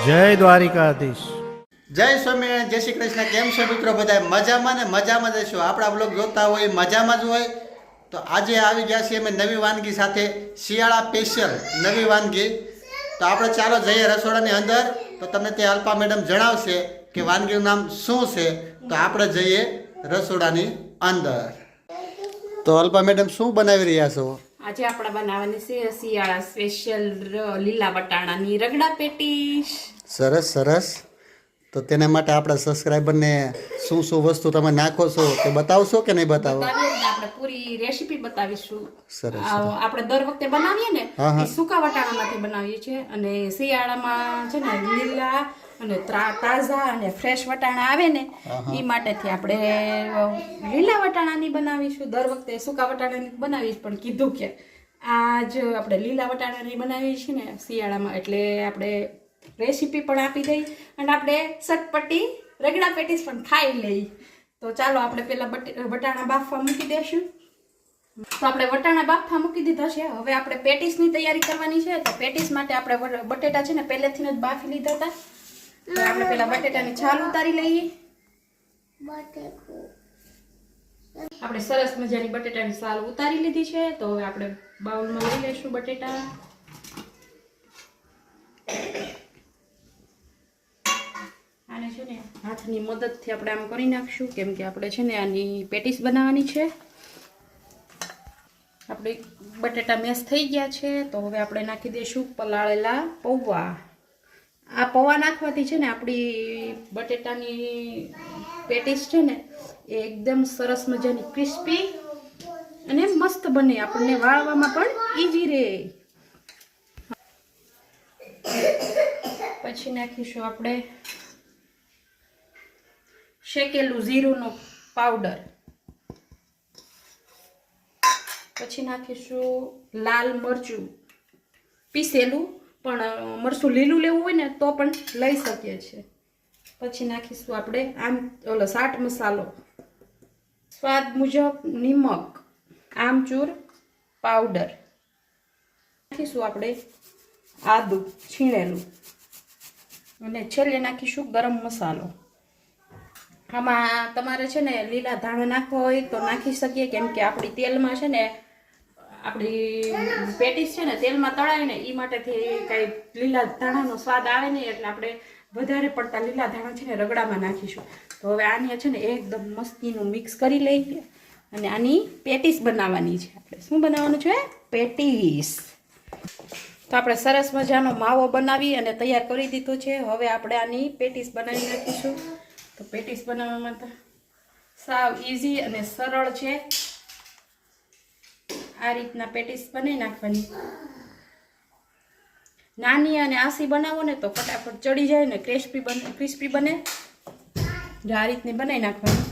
જય દ્વારિકાધીશ। જય સ્વામિનારાયણ, જય શ્રી કૃષ્ણ। કેમ છો મિત્રો? બધા મજામાં ને મજામાં જ છો। આપણા બ્લોગ જોતા હોય મજામાં જ હોય તો આજે આવી ગયા છીએ અમે નવી વાનગી સાથે, શિયાળા સ્પેશિયલ નવી વાનગી। તો આપણે ચાલો જઈએ રસોડાની અંદર, તો તમને તે અલ્પા મેડમ જણાવશે કે વાનગીનું નામ શું છે। તો આપણે જઈએ રસોડાની અંદર। તો અલ્પા મેડમ શું બનાવી રહ્યા છો? આજે આપણે બનાવવાની છે શિયાળા સ્પેશિયલ લીલા વટાણાની રગડા પેટીસ। સરસ સરસ। તો તેના માટે આપણા સબસ્ક્રાઈબરને શું શું વસ્તુ તમે નાખો છો તે બતાવશો કે નહીં બતાવો? આપણે પૂરી રેસીપી બતાવીશું। સરસ આપણે દર વખતે બનાવીએ ને હા. એ સૂકા વટાણામાંથી બનાવીએ છીએ, અને શિયાળામાં છે ને લીલા અને તાજા અને ફ્રેશ વટાણા આવે ને એ માટેથી આપણે લીલા વટાણાની બનાવીશું। દર વખતે સૂકા વટાણાની બનાવીશ, પણ કીધું કે આજ આપણે લીલા વટાણાની બનાવીએ છીએ ને શિયાળામાં, એટલે આપણે રેસીપી પણ આપી દઈ અને આપણે ચટપટી રગડા પેટીસ પણ ખાઈ લઈ। તો ચાલો આપણે પેલા વટાણા બાફવા મૂકી દઈશું। તો આપણે વટાણા બાફવા મૂકી દીધા છે, હવે આપણે પેટીસની તૈયારી કરવાની છે। તો પેટીસ માટે આપણે બટેટા છે ને પહેલેથી જ બાફી લીધા હતા, તો આપણે પેલા બટેટાની છાલ ઉતારી લઈએ। આપણે સરસ મજાની બટેટાની છાલ ઉતારી લીધી છે, તો હવે આપણે બાઉલમાં લઈ લઈશું બટેટા। આને છે ને હાથની મદદથી આપણે આમ કરી નાખશું, કેમ કે આપણે છે ને આની પેટીસ બનાવવાની છે। આપણે બટેટા મેશ થઈ ગયા છે, તો હવે આપણે નાખી દઈશું પલાળેલા પૌવા। આ પૌવા નાખવાથી છે ને આપણી બટેટાની પેટીસ છે ને એ એકદમ સરસ મજાની ક્રિસ્પી અને મસ્ત બને, આપણને વાળવામાં પણ ઈઝી રહે। પછી નાખીશું આપણે શેકેલું જીરુંનો પાવડર, પછી નાખીશું લાલ મરચું પીસેલું, પણ મરચું લીલું લેવું હોય ને તો પણ લઈ શકીએ છીએ। પછી નાખીશું આપણે ચાટ મસાલો, સ્વાદ મુજબ નિમક, આમચૂર પાવડર, નાખીશું આપણે આદું છીણેલું, અને છેલ્લે નાખીશું ગરમ મસાલો। આમાં તમારે છે ને લીલા ધાણા નાખવા હોય તો નાખી શકીએ, કેમ કે આપણી તેલમાં છે ને આપણી પેટીસ છે ને તેલમાં તળાય ને એ માટેથી કાંઈ લીલા ધાણાનો સ્વાદ આવે નહીં, એટલે આપણે વધારે પડતા લીલા ધાણા છે ને રગડામાં નાખીશું। તો હવે આની છે ને એકદમ મસ્તીનું મિક્સ કરી લઈએ, અને આની પેટીસ બનાવવાની છે। આપણે શું બનાવવાનું છે? પેટીસ। તો આપણે સરસ મજાનો માવો બનાવી અને તૈયાર કરી દીધો છે। હવે આપણે આની પેટીસ બનાવી નાખીશું। તો પેટીસ બનાવવામાં તો સાવ ઇઝી અને સરળ છે। આ રીતના પેટીસ બનાવી નાખવાની। નાની અને આસી બનાવો ને તો ફટાફટ ચડી જાય ને ક્રિસ્પી બને। જો આ રીતની બનાવી નાખવાની,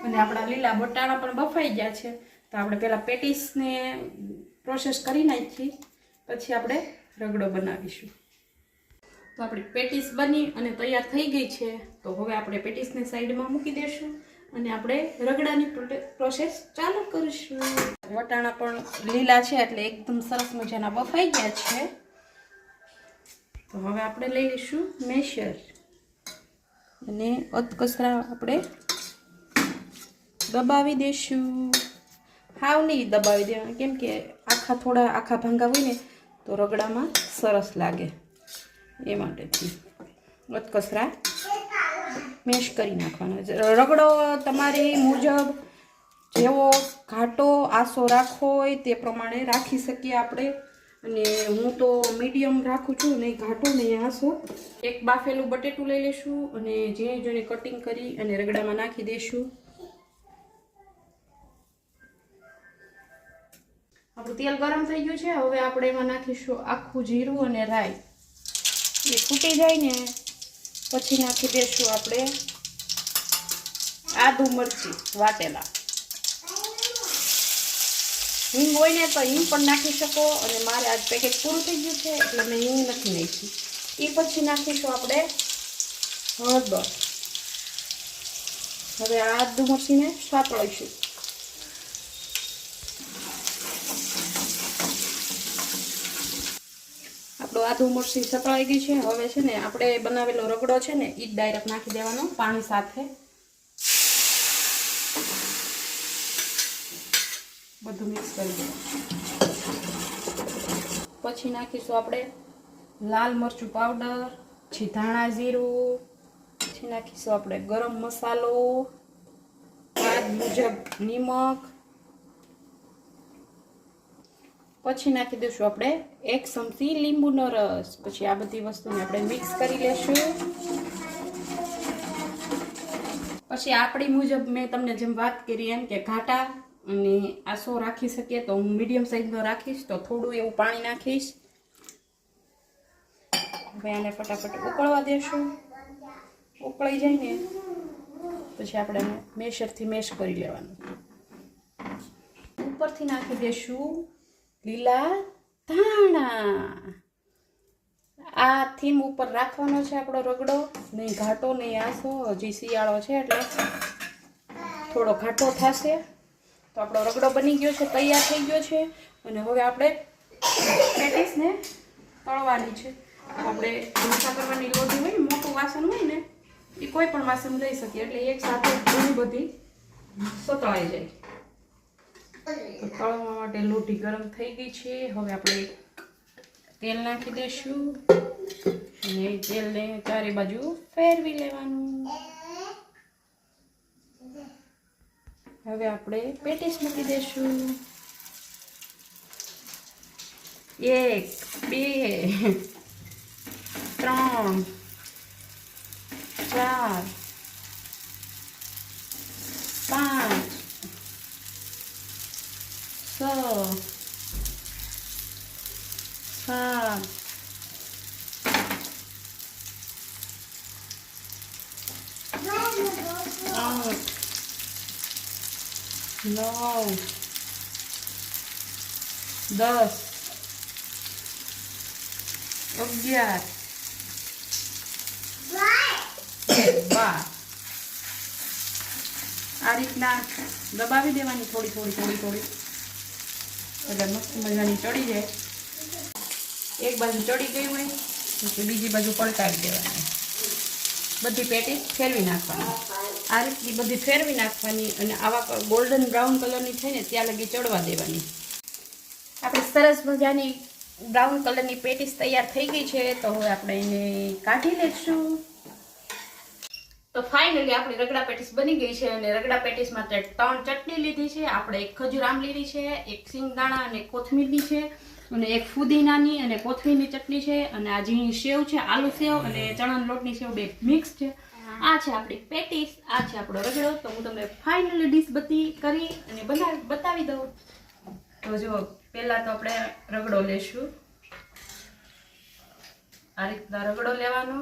અને આપણા લીલા વટાણા પણ બફાઈ ગયા છે, તો આપણે પેલા પેટીસને પ્રોસેસ કરી નાખી, પછી આપણે રગડો બનાવીશું। તો આપણી પેટીસ બની અને તૈયાર થઈ ગઈ છે, તો હવે આપણે પેટીસને સાઈડમાં મૂકી દઈશું અને આપણે રગડાની પ્રોસેસ ચાલુ કરીશું। વટાણા પણ લીલા છે એટલે એકદમ સરસ મજાના બફાઈ ગયા છે, તો હવે આપણે લઈ લઈશું મેશર, અને અધકચરા આપણે દબાવી દઈશું। હાવ નહીં દબાવી દેવાના, કેમ કે થોડા આખા ભાંગા હોય ને તો રગડામાં સરસ લાગે, એ માટેથી અધકચરા મેશ કરી નાખવાના। રગડો તમારી મુજબ જેવો ઘાટો આસો રાખવો હોય તે પ્રમાણે રાખી શકીએ આપણે, અને હું તો મીડિયમ રાખું છું, નહીં ઘાટો નહીં આસો। એક બાફેલું બટેટું લઈ લઈશું અને ઝીણી ઝીણી કટિંગ કરી અને રગડામાં નાખી દઈશું। આપણું તેલ ગરમ થઈ ગયું છે, હવે આપણે એમાં નાખીશું આખું જીરું અને રાઈ। એ ફૂટી જાય ને પછી નાખી દઈશું આપણે આદુ મરચી વાટેલા। હિંગ હોય ને તો હિંગ પણ નાખી શકો, અને મારે આજ પેકેટ પૂરું થઈ ગયું છે એટલે મેં હિંગ નથી નાખી। એ પછી નાખીશું આપણે હળદર। હવે આદુ મરચીને સાતળીશું। આપણો આદુ મરચી સતળાઈ ગઈ છે. હવે છે ને આપણે બનાવેલો રગડો છે ને એ જ ડાયરેક્ટ નાખી દેવાનો પાણી સાથે. બધું મિક્સ કરી દેવાનું. પછી નાખીશું આપણે લાલ મરચું પાવડર, પછી ધાણા જીરું, પછી નાખીશું આપણે ગરમ મસાલો, સ્વાદ મુજબ નિમક, પછી નાખી દઈશું આપણે 1 ચમચી લીંબુનો રસ. પછી આ બધી વસ્તુને આપણે મિક્સ કરી લેશું. પછી આપણી મુજબ મેં તમને જેમ વાત કરી એમ કે ઘાટા અને આસો રાખી શકીએ તો હું મીડિયમ સાઈઝનો રાખીશ, તો થોડું એવું પાણી નાખીશ. હવે આને ફટાફટ ઉકળવા દેશું. ઉકળી જાય ને પછી આપણે મેશરથી મેશ કરી લેવાનું. ઉપરથી નાખી દેશું લીલા ધાણા. આ થીમ ઉપર રાખવાનો છે આપણો રગડો, નહીં ઘાટો નહીં આસો. હજી શિયાળો છે એટલે થોડો ઘાટો થશે. તો આપણો રગડો બની ગયો છે, તૈયાર થઈ ગયો છે. અને હવે આપણે પેટીસને તળવાની છે. આપણે ઢોસા કરવાની લોટી હોય ને, મોટું વાસણ હોય ને, એ કોઈ પણ વાસણ લઈ શકીએ એટલે એક સાથે ઘણી બધી સતળાઈ જાય. તો તળવા માટે લોટી ગરમ થઈ ગઈ છે. હવે આપણે તેલ નાખી દઈશું અને તેલને ચારે બાજુ ફેરવી લેવાનું. હવે આપણે પેટીસ મૂકી દઈશું. 1 2 3 4 5 6 7 8 9 10 11 12. આ રીતના દબાવી દેવાની થોડી એટલે મસ્ત મજાની ચડી જાય. એક બાજુ ચડી ગઈ હોય એટલે બીજી બાજુ પલટાવી દેવાની. બધી પેટીસ ફેરવી નાખવાની. આ રીતની બધી ફેરવી નાખવાની અને આવા ગોલ્ડન બ્રાઉન કલરની થઈને ત્યાં લગી ચડવા દેવાની. આપણે સરસ મજાની બ્રાઉન કલરની પેટીસ તૈયાર થઈ ગઈ છે. તો હવે આપણે એને કાઢી લઈશું. તો ફાઇનલી આપણી રગડા પેટીસ બની ગઈ છે. અને રગડા પેટીસ માટે 3 ચટણી લીધી છે આપણે. એક ખજૂર આંબલીની છે, એક સિંગદાણા અને કોથમીરની છે, અને એક ફુદીનાની અને કોથમીરની ચટણી છે, અને આ ઝીણી સેવ છે, આલુ સેવ અને ચણાના લોટની સેવ, બે મિક્સ છે. આ છે આપણી પેટીસ, આ છે આપણો રગડો. તો હું તમને ફાઇનલી ડીશ બધી કરી અને બતાવી દઉં. તો જો પહેલા તો આપણે રગડો લેશું. આ રીતના રગડો લેવાનો.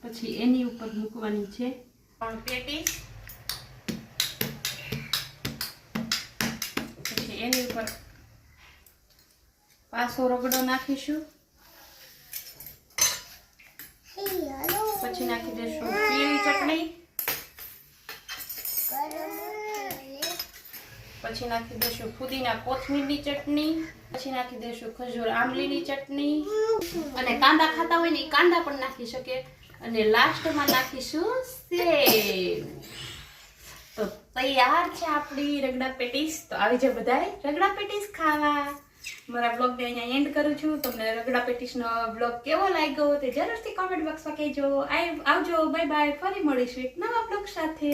પછી એની ઉપર મૂકવાની છે 3 પેટીસ. પછી એની ઉપર પાછો રગડો નાખીશું. પછી નાખી દઈશું પીળી ચટણી. પછી નાખી દઈશું ફુદીના કોથમીરની ચટણી. પછી નાખી દઈશું ખજૂર આંબલીની ચટણી. અને કાંદા ખાતા હોય ને એ કાંદા પણ નાખી શકે. અને લાસ્ટમાં નાખીશું સેવ. તો તૈયાર છે આપણી રગડા પેટીસ. તો આવી જાય બધાય રગડા પેટીસ ખાવા. મારા બ્લોગને અહીંયા એન્ડ કરું છું. તમને રગડા પેટીસનો બ્લોગ કેવો લાગ્યો તે જરૂરથી કોમેન્ટ બોક્સમાં કહેજો. આવજો, બાય બાય. ફરી મળીશું એક નવા બ્લોગ સાથે.